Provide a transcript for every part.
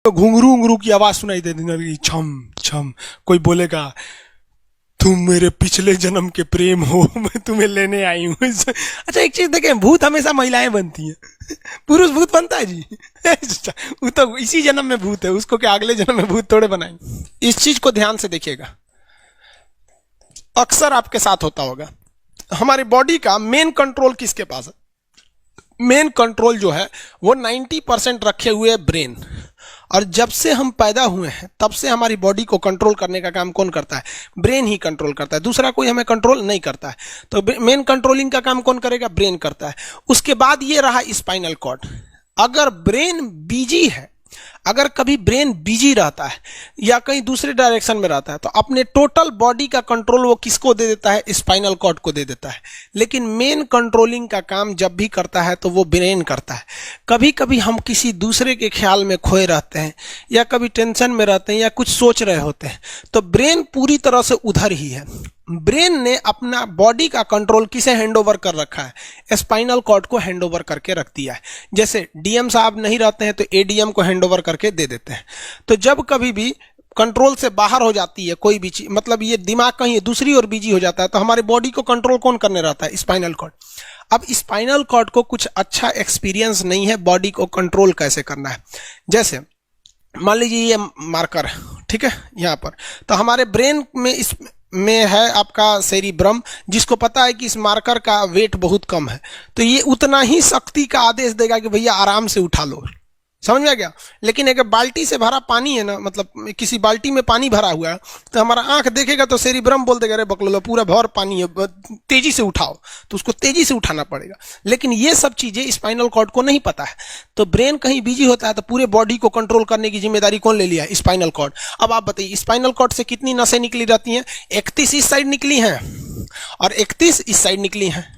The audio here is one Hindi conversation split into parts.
तो घुंघरू घुंघरू की आवाज सुनाई देती लगी, छम छम। कोई बोलेगा तुम मेरे पिछले जन्म के प्रेम हो, मैं तुम्हें लेने आई हूँ। अच्छा एक चीज देखें, भूत हमेशा महिलाएं बनती हैं, पुरुष भूत बनता है जी। वो तो इसी जन्म में भूत है, उसको क्या अगले जन्म में भूत थोड़े बनाएंगे। इस चीज को ध्यान से देखिएगा, अक्सर आपके साथ होता होगा। हमारी बॉडी का मेन कंट्रोल किसके पास है? मेन कंट्रोल जो है वो 90% रखे हुए ब्रेन। और जब से हम पैदा हुए हैं तब से हमारी बॉडी को कंट्रोल करने का काम कौन करता है? ब्रेन ही कंट्रोल करता है, दूसरा कोई हमें कंट्रोल नहीं करता है। तो मेन कंट्रोलिंग का काम कौन करेगा? ब्रेन करता है। उसके बाद ये रहा स्पाइनल कॉर्ड। अगर ब्रेन बिजी है, अगर कभी ब्रेन बिजी रहता है या कहीं दूसरे डायरेक्शन में रहता है, तो अपने टोटल बॉडी का कंट्रोल वो किसको दे देता है? स्पाइनल कॉर्ड को दे देता है। लेकिन मेन कंट्रोलिंग का काम जब भी करता है तो वो ब्रेन करता है। कभी कभी हम किसी दूसरे के ख्याल में खोए रहते हैं या कभी टेंशन में रहते हैं या कुछ सोच रहे होते हैं, तो ब्रेन पूरी तरह से उधर ही है। ब्रेन ने अपना बॉडी का कंट्रोल किसे हैंडओवर कर रखा है? स्पाइनल कॉर्ड को हैंडओवर करके रख दिया है। जैसे डीएम साहब नहीं रहते हैं तो एडीएम को हैंडओवर करके दे देते हैं। तो जब कभी भी कंट्रोल से बाहर हो जाती है कोई भी चीज, मतलब ये दिमाग कहीं दूसरी ओर बिजी हो जाता है, तो हमारी बॉडी को कंट्रोल कौन करने रहता है? Spinal cord. अब स्पाइनल कॉर्ड को कुछ अच्छा एक्सपीरियंस नहीं है बॉडी को कंट्रोल कैसे करना है। जैसे मान लीजिए ये मार्कर, ठीक है, यहाँ पर, तो हमारे ब्रेन में इस में है आपका सेरिब्रम, जिसको पता है कि इस मार्कर का वेट बहुत कम है, तो ये उतना ही शक्ति का आदेश देगा कि भैया आराम से उठा लो। समझ में आ गया? लेकिन अगर बाल्टी से भरा पानी है ना, मतलब किसी बाल्टी में पानी भरा हुआ है, तो हमारा आंख देखेगा तो सेरिब्रम बोल देगा अरे बकलोलो पूरा भर पानी है, तेजी से उठाओ, तो उसको तेजी से उठाना पड़ेगा। लेकिन ये सब चीजें स्पाइनल कॉर्ड को नहीं पता है। तो ब्रेन कहीं बिजी होता है तो पूरे बॉडी को कंट्रोल करने की जिम्मेदारी कौन ले लिया है? Spinal cord. अब आप बताइए स्पाइनल कॉर्ड से कितनी नसें निकली रहती हैं? 31 इस साइड निकली हैं और 31 इस साइड निकली हैं।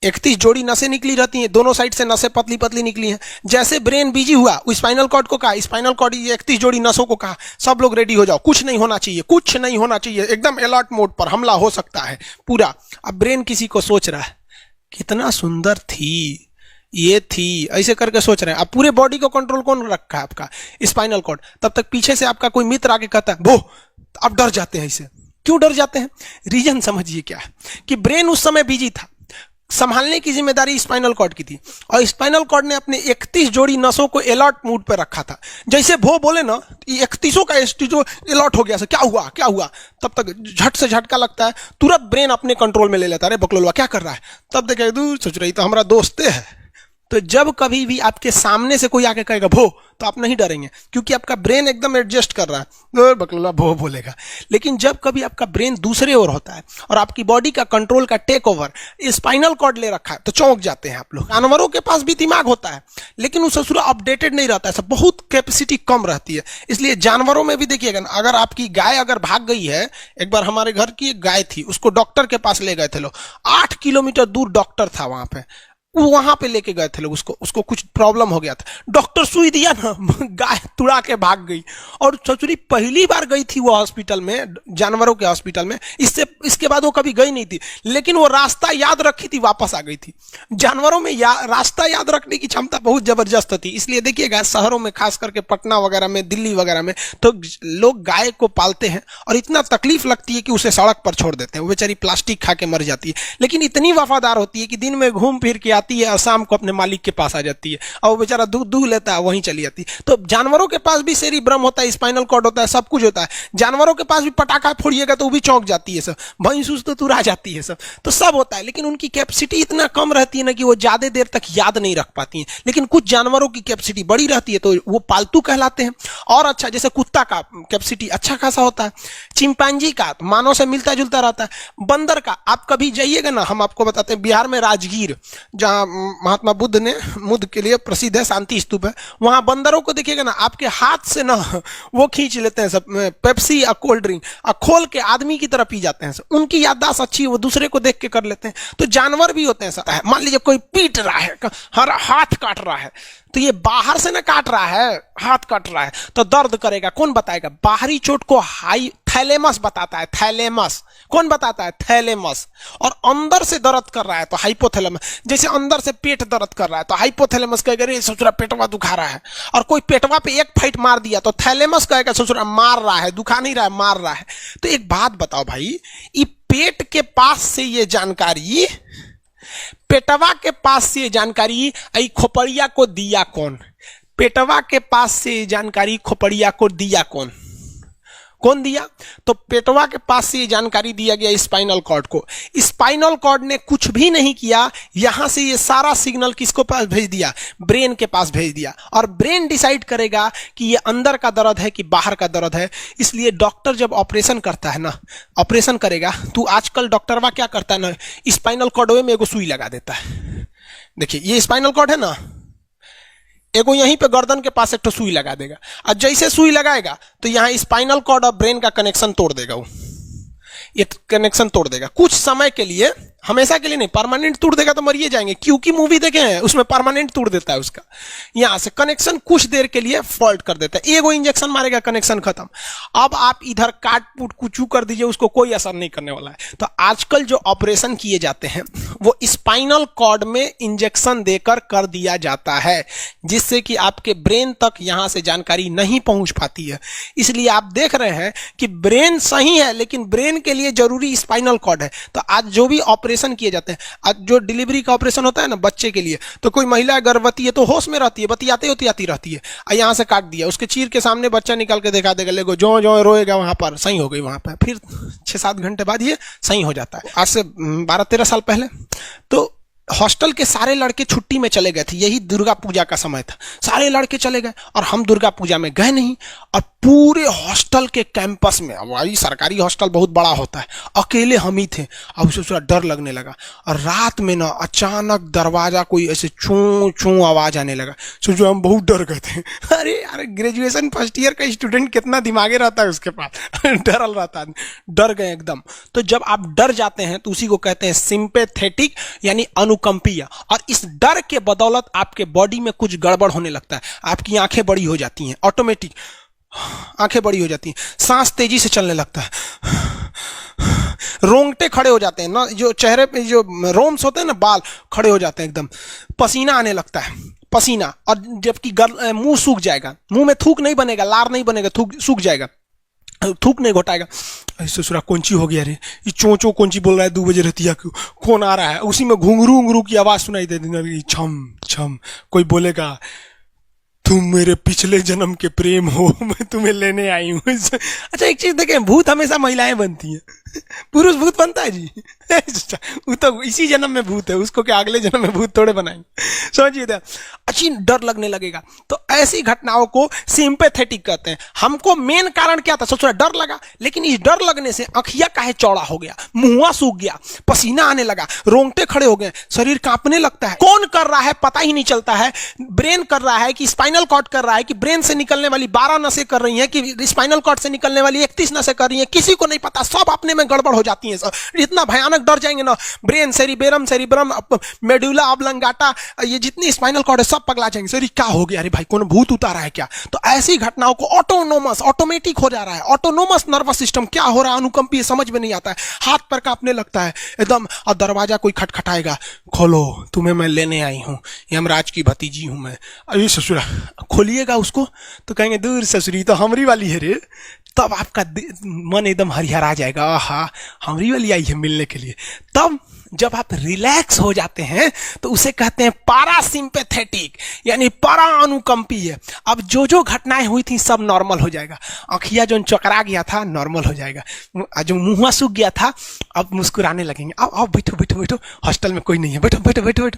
31 जोड़ी नसें निकली रहती हैं, दोनों साइड से नसें पतली पतली निकली हैं। जैसे ब्रेन बिजी हुआ, स्पाइनल कॉर्ड को कहा, स्पाइनल कॉर्ड 31 जोड़ी नसों को कहा, सब लोग रेडी हो जाओ, कुछ नहीं होना चाहिए, कुछ नहीं होना चाहिए, एकदम अलर्ट मोड पर, हमला हो सकता है पूरा। अब ब्रेन किसी को सोच रहा है कितना सुंदर थी ये थी, ऐसे करके सोच रहे हैं। अब पूरे बॉडी को कंट्रोल कौन रखा है? आपका स्पाइनल कॉर्ड। तब तक पीछे से आपका कोई मित्र आके कहता है वो, अब डर जाते हैं। इसे क्यों डर जाते हैं? रीजन समझिए क्या है कि ब्रेन उस समय बिजी था, संभालने की जिम्मेदारी स्पाइनल कॉर्ड की थी, और स्पाइनल कॉर्ड ने अपने 31 जोड़ी नसों को अलर्ट मूड पर रखा था। जैसे वो बोले ना 31 का जो अलर्ट हो गया, क्या हुआ क्या हुआ, तब तक झट से झटका लगता है, तुरंत ब्रेन अपने कंट्रोल में ले लेता है। अरे बकलोलवा क्या कर रहा है? तब देखे दूर सोच रही तो हमारा दोस्त है। तो जब कभी भी आपके सामने से कोई आके कहेगा भो, तो आप नहीं डरेंगे, क्योंकि आपका ब्रेन एकदम एडजस्ट कर रहा है, बकलोला भो बोलेगा। लेकिन जब कभी आपका ब्रेन दूसरे ओर होता है और आपकी बॉडी का कंट्रोल का टेक ओवर स्पाइनल कॉर्ड ले रखा है, तो चौंक जाते हैं आप लोग। जानवरों के पास भी दिमाग होता है, लेकिन वो ससुरा अपडेटेड नहीं रहता है, सब बहुत कैपेसिटी कम रहती है। इसलिए जानवरों में भी देखिएगा ना, अगर आपकी गाय अगर भाग गई है, एक बार हमारे घर की एक गाय थी, उसको डॉक्टर के पास ले गए थे लोग, 8 किलोमीटर दूर डॉक्टर था, वहां पे लेके गए थे लोग, उसको कुछ प्रॉब्लम हो गया था, डॉक्टर सुई दिया ना, गाय तुड़ा के भाग गई। और ससुरी पहली बार गई थी वो हॉस्पिटल में, जानवरों के हॉस्पिटल में, इसके बाद वो कभी गई नहीं थी, लेकिन वो रास्ता याद रखी थी, वापस आ गई थी। जानवरों में रास्ता याद रखने की क्षमता बहुत जबरदस्त थी। इसलिए देखिएगा शहरों में, खास करके पटना वगैरह में, दिल्ली वगैरह में, तो लोग गाय को पालते हैं और इतना तकलीफ लगती है कि उसे सड़क पर छोड़ देते हैं, वो बेचारी प्लास्टिक खा के मर जाती है, लेकिन इतनी वफादार होती है कि दिन में घूम फिर के है और शाम को अपने मालिक के पास आ जाती है, और वो बेचारा दूध लेता है, वहीं चली जाती है। तो जानवरों के पास भी सेरिब्रम होता है, स्पाइनल कॉर्ड होता है, सब कुछ होता है। जानवरों के पास भी पटाखा फोड़िएगा तो वो भी चौंक जाती है, सब भैंस तो तुरा जाती है, सब तो सब होता है। लेकिन उनकी कैपेसिटी इतना कम रहती है ना कि वो ज्यादा देर तक याद नहीं रख पाती है। लेकिन कुछ जानवरों की कैपेसिटी बड़ी रहती है, तो वो पालतू कहलाते हैं। और अच्छा, जैसे कुत्ता का कैपेसिटी अच्छा खासा होता है, चिंपांजी का मानव से मिलता जुलता रहता है, बंदर का आप कभी जाइएगा ना, हम आपको बताते हैं, बिहार में राजगीर, जहां महात्मा बुद्ध के लिए प्रसिद्ध है, शांति स्तूप है, वहां बंदरों को देखिएगा ना, आपके हाथ से ना वो खींच लेते हैं सब पेप्सी या कोल्ड ड्रिंक, और खोल के आदमी की तरह पी जाते हैं सब। उनकी याददाश्त अच्छी है, वो दूसरे को देख के कर लेते हैं। तो जानवर भी होते हैं सब। मान लीजिए कोई पीट रहा है, हर हाथ काट रहा है, तो ये बाहर से ना काट रहा है, हाथ कट रहा है तो दर्द करेगा। कौन बताएगा? बाहरी चोट को हाई थैलेमस बताता है, थैलेमस। कौन बताता है? थैलेमस। और अंदर से दर्द कर रहा है तो हाइपोथैलेमस। जैसे अंदर से पेट दर्द कर रहा है तो हाइपोथैलेमस कहेगा रे ससुरा पेटवा दुखा रहा है। और कोई पेटवा पे एक फाइट मार दिया तो थैलेमस कहेगा ससुरा मार रहा है, दुखा नहीं रहा है, मार रहा है। तो एक बात बताओ भाई, ये पेट के पास से ये जानकारी, पेटवा के पास से जानकारी आई खोपड़िया को दिया कौन? पेटवा के पास से जानकारी खोपड़िया को दिया कौन? कौन दिया? तो पेटवा के पास से ये जानकारी दिया गया स्पाइनल कॉर्ड को। स्पाइनल कॉर्ड ने कुछ भी नहीं किया, यहां से ये सारा सिग्नल किसको पास भेज दिया? ब्रेन के पास भेज दिया। और ब्रेन डिसाइड करेगा कि ये अंदर का दर्द है कि बाहर का दर्द है। इसलिए डॉक्टर जब ऑपरेशन करता है ना, ऑपरेशन करेगा तो आजकल डॉक्टरवा क्या करता है ना, स्पाइनल कॉर्ड में एगो सुई लगा देता है। देखिए ये स्पाइनल कॉर्ड है ना, एगो यहीं पे गर्दन के पास एक तो सुई लगा देगा। और जैसे सुई लगाएगा तो यहां स्पाइनल कॉर्ड और ब्रेन का कनेक्शन तोड़ देगा। वो ये कनेक्शन तोड़ देगा कुछ समय के लिए, हमेशा के लिए नहीं। परमानेंट तोड़ देगा तो मरिए जाएंगे, क्योंकि मूवी देखे हैं उसमें परमानेंट तोड़ देता है उसका। यहां से कनेक्शन कुछ देर के लिए फॉल्ट कर देता है, एगो इंजेक्शन मारेगा, कनेक्शन खत्म। अब आप इधर काट पुट कुचू कर दीजिए, उसको कोई असर नहीं करने वाला है। तो आजकल जो ऑपरेशन किए जाते हैं वो स्पाइनल कॉर्ड में इंजेक्शन देकर कर दिया जाता है, जिससे कि आपके ब्रेन तक यहां से जानकारी नहीं पहुंच पाती है। इसलिए आप देख रहे हैं कि ब्रेन सही है लेकिन ब्रेन के लिए जरूरी स्पाइनल कॉर्ड है। तो आज जो भी ऑपरेशन किए जाते हैं, आज जो डिलीवरी का ऑपरेशन होता है ना बच्चे के लिए, तो कोई महिला गर्भवती है तो होश में रहती है, बतियाते होती रहती है, यहां से काट दिया, उसके चीर के सामने बच्चा निकाल के दिखा देगा, लेगो जो जो रोएगा वहां पर सही हो गई, वहां पर फिर 6-7 घंटे बाद ये सही हो जाता है। आज से 12-13 साल पहले तो हॉस्टल के सारे लड़के छुट्टी में चले गए थे, यही दुर्गा पूजा का समय था, सारे लड़के चले गए और हम दुर्गा पूजा में गए नहीं। और पूरे हॉस्टल के कैंपस में, वही सरकारी हॉस्टल बहुत बड़ा होता है, अकेले हम ही थे। अब उसे डर लगने लगा और रात में ना अचानक दरवाजा कोई ऐसे चूं चूं आवाज आने लगा। सोचो हम बहुत डर गए थे। अरे यार ग्रेजुएशन फर्स्ट ईयर का स्टूडेंट कितना दिमागे रहता है उसके पास, डरल रहता है, डर गए एकदम। तो जब आप डर जाते हैं तो उसी को कहते हैं सिंपैथेटिक यानी अनुकंपीय। और इस डर के बदौलत आपके बॉडी में कुछ गड़बड़ होने लगता है, आपकी आंखें बड़ी हो जाती हैं, ऑटोमेटिक आंखें बड़ी हो जाती हैं, सांस तेजी से चलने लगता है, रोंगटे खड़े हो जाते हैं ना, जो चेहरे पे जो रोम्स होते हैं ना, बाल खड़े हो जाते हैं एकदम, पसीना आने लगता है, पसीना। और जबकि मुंह सूख जाएगा, मुंह में थूक नहीं बनेगा, लार नहीं बनेगा, थूक सूख जाएगा, थूक नहीं घोटाएगा। ससुरा कौन ची हो गया रे, ये चोंचो कौन ची बोल रहा है 2 बजे रहती है, कौन आ रहा है? उसी में घुंघरू उंगरू की आवाज सुनाई देती, छम छम। कोई बोलेगा तुम मेरे पिछले जन्म के प्रेम हो, मैं तुम्हें लेने आई हूँ। अच्छा एक चीज देखें, भूत हमेशा महिलाएं बनती हैं, पुरुष भूत बनता है जी? वो तो इसी जन्म में भूत है, उसको क्या अगले जन्म में भूत थोड़े बनाएंगे? समझिए, अच्छी डर लगने लगेगा। तो ऐसी घटनाओं को सिंपैथेटिक कहते हैं। हमको मेन कारण क्या था? सोचो डर लगा, लेकिन इस डर लगने से आंखिया काहे चौड़ा हो गया, मुंह सूख गया, पसीना आने लगा, रोंगटे खड़े हो गए, शरीर कांपने लगता है। कौन कर रहा है पता ही नहीं चलता है। ब्रेन कर रहा है कि स्पाइनल कॉर्ड कर रहा है कि ब्रेन से निकलने वाली 12 नसें कर रही हैं कि स्पाइनल कॉर्ड से निकलने वाली 31 नसें कर रही हैं, किसी को नहीं पता, सब अपने में गड़बड़ हो जाती है। इतना भयानक डर जाएंगे ना, ब्रेन, सेरिब्रम, मेडुला ऑब्लंगाटा, ये जितनी स्पाइनल कॉर्ड है सब पगला जाएंगे। सर क्या हो गया, अरे भाई कौन भूत उतारा है क्या? तो ऐसी घटनाओं को ऑटोनोमस, ऑटोमेटिक हो जा रहा है, ऑटोनोमस नर्वस सिस्टम क्या हो रहा है, अनुकंपीय, समझ में नहीं आता है, हाथ पर कांपने लगता है एकदम। और दरवाजा कोई खटखटाएगा, खोलो तुम्हें मैं लेने आई हूं, यमराज की भतीजी हूं मैं। अरे ससुरा, खोलिएगा उसको तो कहेंगे दूर ससुरी तो हमरी वाली है रे। तब आपका मन एकदम हरिहरा जाएगा, आहा हमरी वाली आई है मिलने के लिए। तब जब आप रिलैक्स हो जाते हैं तो उसे कहते हैं पारासिम्पैथेटिक यानी परा अनुकंपीय। अब जो जो घटनाएं हुई थी सब नॉर्मल हो जाएगा, आँखिया जो चकरा गया था नॉर्मल हो जाएगा, जो मुंह सूख गया था अब मुस्कुराने लगेंगे। अब बैठो बैठो बैठो, हॉस्टल में कोई नहीं है, बैठो बैठो बैठो बैठो।